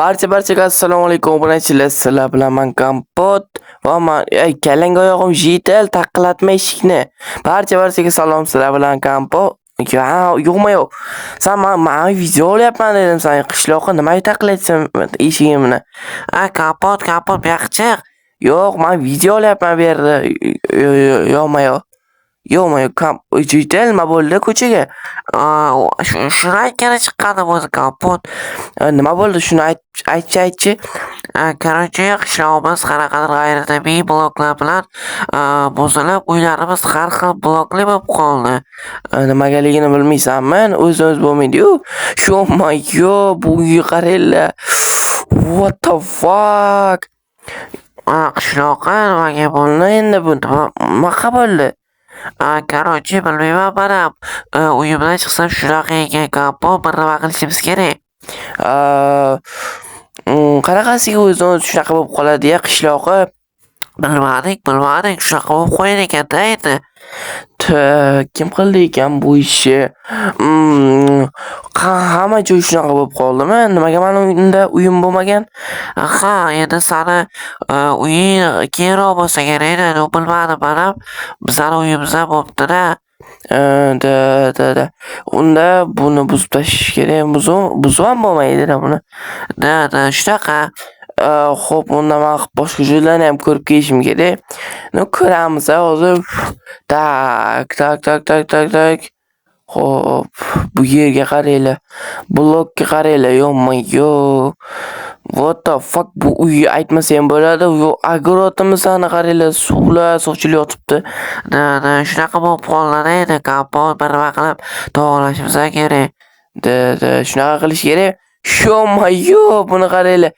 Barchaga assalomu alaykum obunachilar. Sizlar bilan men Kompot va men kallang oyog'im jitel taqqilatma eshikni. Barchaga salom, sizlar bilan Kompot. Yo'q. Sen men video olyapman dedim, sen qishloqqa nima taqqilatsan eshigimni? Kompot bu yoqqa chiq. Yo'q, men video olyapman bu yerda. Yo'q, jitel nima bo'ldi ko'chaga? Shuni aytgani chiqqanim o'zi Kompot. Nima bo'ldi? Shuni aytchi. Короче, qishlog'imiz qanaqadir g'ayritabiiy bloklar bilan buzilib, uylarimiz har xil blokli bo'lib qoldi. Nimagaligini bilmaysanmi? O'z bo'lmaydi-yu. Sho'mayo, bu uyga qaranglar. What the fuck? Qishloqqa nimaga bo'ldi Endi bu nima bo'ldi? Короче, bilmayman, mana uyimdan chiqsam shunaqa ekan, Kompot, bir nima qilishimiz kerak. Qanaqasiga o'zimiz shunaqa bo'lib qoladi-ya qishloqqa? Bilmadik, shunaqa bo'lib qo'yar ekan-da endi. Kim qildi ekan bu ishni? Hamma joy shunaqa bo'lib qoldimi? Nimaga meni unda uyim bo'lmagan? Endi sani uying keyinroq bo'lsa kerak edi, bilmadim, mana bizani uyimizda bo'libdi-da. Unda buni buzib tashlash kerak. Buzib ham bo'lmaydi-da buni. Shunaqa. Xo'p, unda men boshqa joylarni ham ko'rib kelishim kerak. Ko'ramiz hozir. Tak. Xo'p, bu yerga qaranglar. Blokka qaranglar, yo'q. What the fuck, bu uyni aytmasam bo'ladi. Огородimizni qaranglar, suvchilar yotibdi. Shunaqa bo'lib qoldi edi, Kompot, bir nima qilib to'g'rilashimiz kerak. Shunaqa qilish kerak. Sho'mayo, buni qaranglar.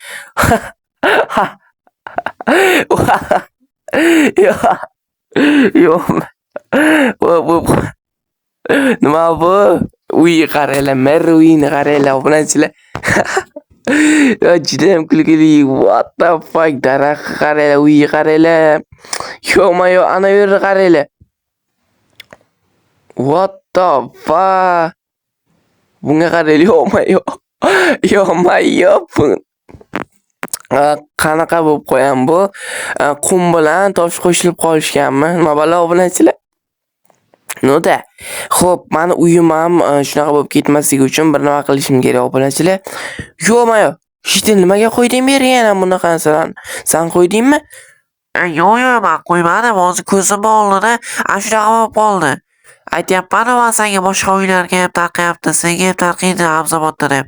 Yo'q. Nima bu? Uyga qaranglar, mer uyini qaranglar, obunachilar. Juda ham kulgili. What the fuck, daraxtga qaranglar, uyga qaranglar. Sho'mayo, ana yerga qaranglar. What the fuck? Bunga qaranglar, yo'q. Qanaqa bo'lib qo'ygan bu? Qum bilan tosh qo'shilib qolishganmi? Nima balo obunachilar? Noda. Xo'p, meni uyim ham shunaqa bo'lib ketmasligi uchun bir nima qilishim kerak obunachilar. Yo'q. Shitni nimaga qo'yding yerga yana bunaqasidan? Sen qo'ydingmi? Yo'q, men qo'ymadim, hozir ko'zim oldida shunaqa bo'lib qoldi. Aytyapman, men senga boshqa uylarga ham tarqayapti, senga ham tarqaydi Hamzabodda deb.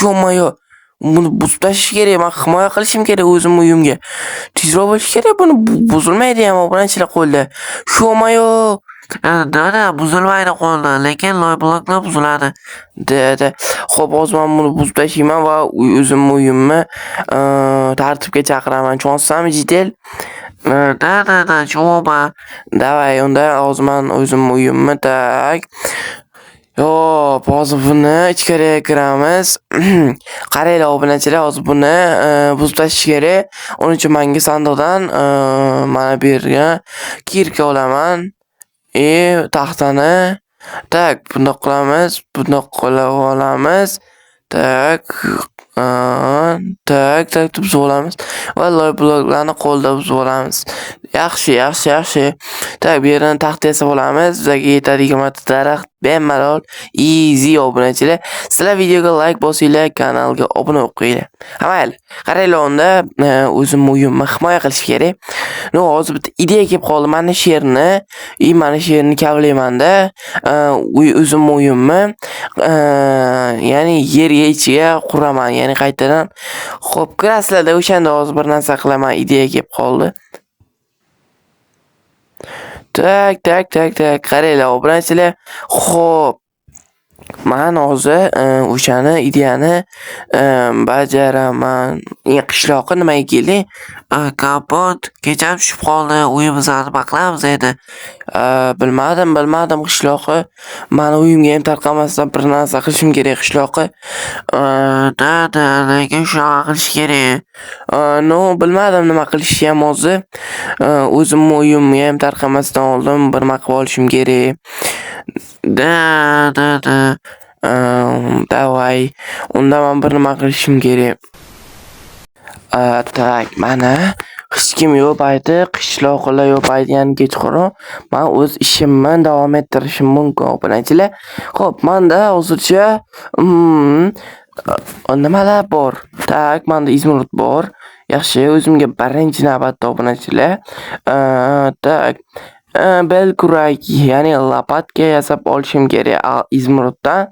Yo'q. Buni buzib tashlash kerak, men himoya qilishim kerak o'zim uyimga. Tezroq bo'lish kerak, buni buzilmaydi ham obunachilar qo'lda. Sho'mayo. Buzilmaydi qo'lda, lekin loy bloklar buziladi. Xo'p, hozir men buni buzib tashlayman va o'zim uyimni tartibga chaqiraman. Tushunsanmi, jitel? Tushunaman. Davay, unda hozir men o'zim uyimni tak. Yo'q, hozir buni ichkariga kiramiz. Qaranglar obunachilar, hozir buni buzib tashlash kerak. Uning uchun menga sandiqdan mana bu yerga kirka olaman. Taxtani. Tak, bundoq qilamiz. Qilib olamiz. Tak, buzib olamiz. Va loy bloklarni qo'lda buzib olamiz. Yaxshi. Tak, bu yerdan taxt yasab olamiz. Bizga yetadigan daraxt bemalol, easy obunachilar. Sizlar videoga like bosinglar, kanalga obuna bo'lib qo'yinglar. Mayli, qaranglar, unda o'zim uyimni himoya qilish kerak. Hozir bitta ideya kelib qoldi. Mana shu yerni kavlayman-da. O'zim uyimni ya'ni yerga ichiga quraman, ya'ni qaytadan. Xo'p, kirasizlarda o'shanda hozir bir narsa qilaman, ideya kelib qoldi. Tak. Qaranglar obunachilar. Xo'p. Men hozir o'shani ideyani bajaraman. Qishloqqa nimaga kelding? Kompot, kecham tushib qoldi, uyimizni nima qilamiz endi? Bilmadim qishloqqa. Meni uyimga ham tarqamasdan bir narsa qilishim kerak qishloqqa. Lekin shunaqa qilish kerak. Bilmadim nima qilishni ham hozir. O'zim uyimga ham tarqamasdan oldin bir nima qilib olishim kerak. Davay. Unda men bir nima qilishim kerak. Tak, mana hech kim yo'paydi, qishloqlar yo'paydigan kechqurun men o'z ishimni davom ettirishim mumkin obunachilar. Xo'p, menda hozircha nimalar bor? Tak, menda izmirut bor. Yaxshi, o'zimga birinchi navbatda obunachilar. Tak, bel kuragi, ya'ni lopatka yasab olishim kerak izmirutdan.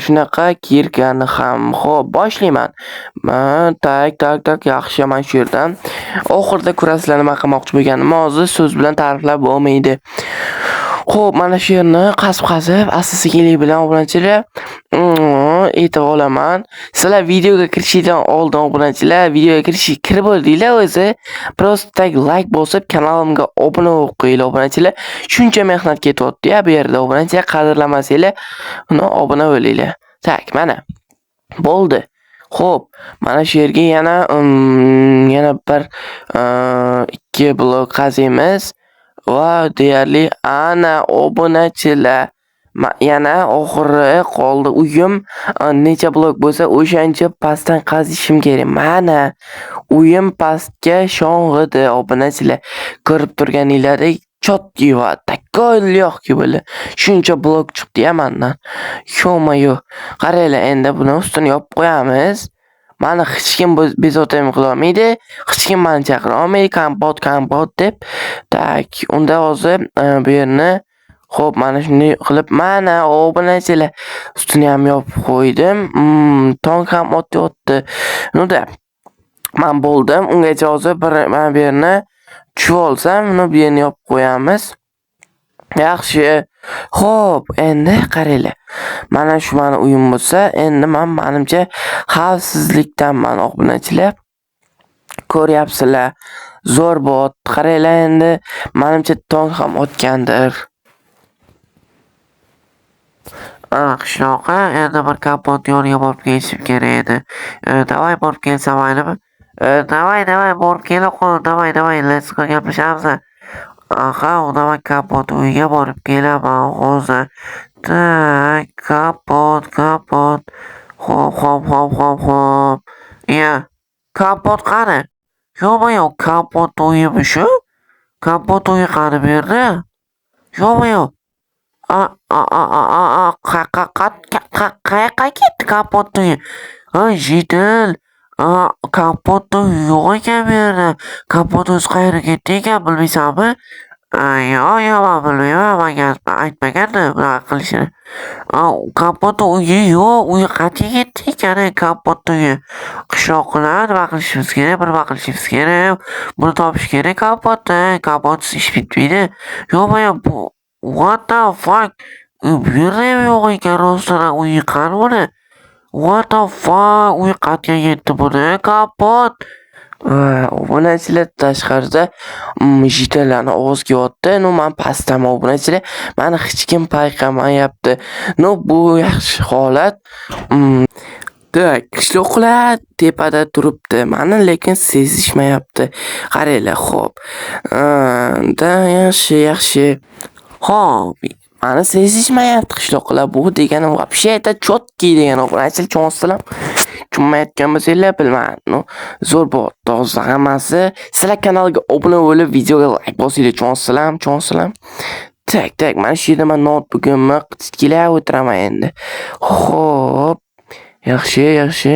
Shunaqa kirkani ham. Xo'p, boshlayman. Tak, yaxshi, mana shu yerdan. Oxirida ko'rasizlar nima qilmoqchi bo'lganimni. Hozir so'z bilan ta'riflab bo'lmaydi. Xo'p, mana shu yerni qazib, asta-sekinlik bilan obunachilar aytib olaman. Sizlar videoga kirishdan oldin obunachilar, videoga kirib oldinglar o'zi. Prosta tak like bosib, kanalimga obuna bo'lib qo'yinglar obunachilar. Shuncha mehnat ketyapti-ya bu yerda obunachilar, qadrlamasanglar, uni obuna bo'linglar. Tak, mana. Bo'ldi. Xo'p, mana shu yerga yana bir 2 blok qaziymiz. Va deyarli ana obunachilar. Yana oxiri qoldi uyim. Necha blok bo'lsa, o'shancha pastdan qazishim kerak. Mana uyim pastga sho'ng'idi obunachilar. Ko'rib turganingizdek chotki va takko'ylyoq bo'ldi. Shuncha blok chiqdi-ya mendan. Yo-mayo. Qaranglar, endi buni ustini yopib qo'yamiz. Mani hech kim bezovta qila olmaydi. Hech kim meni chaqira olmaydi. Kompot deb. Tak, unda hozir bu yerni xo'p, mana shunday qilib, mana obunachilar ustini ham yopib qo'ydim. Tong ham o'tyapti. Nima? Men bo'ldim. Ungacha hozir mana bu yerni tushib olsam, uni bu yerni yopib qo'yamiz. Yaxshi. Xo'p, endi qaranglar. Mana shu meni uyim bo'lsa, endi menimcha xavfsizlikdanman obunachilar. Ko'ryapsizlar. Zo'r bot. Qaranglar endi, menimcha tong ham otgandir. Qishloqqa endi bir kompot yoniga borib kelishim kerak edi. Davay borib kelsam maylimi? Davay borib kela-qol. Davay, let's go gaplashamiz. Aha, unaqa kompot uyiga borib kelaman hozir. Tak, kompot. Xo'p. Ya, kompot qani? Yo'q, kompot uyimi shu? Kompot uyi qani bu yerda? Yo'q. Qayoqqa ketdi kompot uyi? Jidil. Kompot uyi yo'q ekan bu yerda. Kompot o'zi qayerga ketdi ekan, bilmaysanmi? Yo'q, men bilmayman. Menga aytmagandi bunaqa qilishini. Kompot uyi yo'q, uyi qancha ketdi ekan kompot uyi. Qishloqlar nima qilishimiz kerak? Buni topish kerak kompotni. Kompotsiz ish bitmaydi. Yo'q, bu what the fuck? Bu yerda ham yo'q ekan rostdan uyi qani buni? What the fuck? Uyi qayerga ketdi buni? Kompot. Obunachilar tashqarida jitalarni ovoz kelyapti. Men pastdaman obunachilar. Meni hech kim payqamayapti. Bu yaxshi holat. Tak, qishloqlar tepada turibdi. Meni lekin sezishmayapti. Qaranglar, xo'p. Yaxshi. Xo'p, meni sezishmayapti qishloqlar. Bu degani вообще это chotki degani obunachilar tushunasizlar. Tushunmayotgan bo'lsanglar bilmayman. Zo'r bo'pti hozir hammasi. Sizlar kanalga obuna bo'lib, videoga like bosinglar, tushunasizlar. Tak, mana shu yerda men notebookimni qichkilab o'tiraman endi. Xo'p. Yaxshi.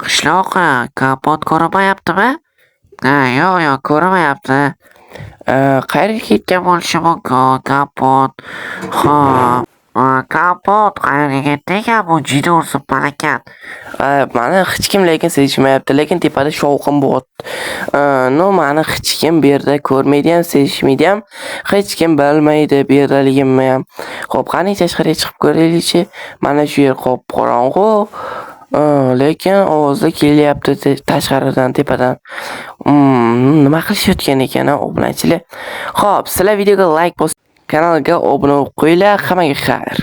Qishloqqa kompot ko'rmayaptimi? Yo'q, ko'rmayapti. Qayerga ketgan bo'lishi mumkin kompot? Kompot qayerga ketdi ekan? Bu juda ursin palakat. Meni hech kim lekin sezishmayapti, lekin tepada shovqin bo'lyapti. Meni hech kim bu yerda ko'rmaydi ham, sezishmaydi ham. Hech kim bilmaydi bu yerdaligimni ham. Xo'p, qani tashqariga chiqib ko'raylikchi. Mana shu yer qorong'u. Lekin ovozlar kelyapti tashqaridan, tepadan. Nima qilishayotgan ekan obunachilar? Xo'p, sizlar videoga like bosib, kanalga obuna bo'lib qo'yinglar. Hammaga xayr.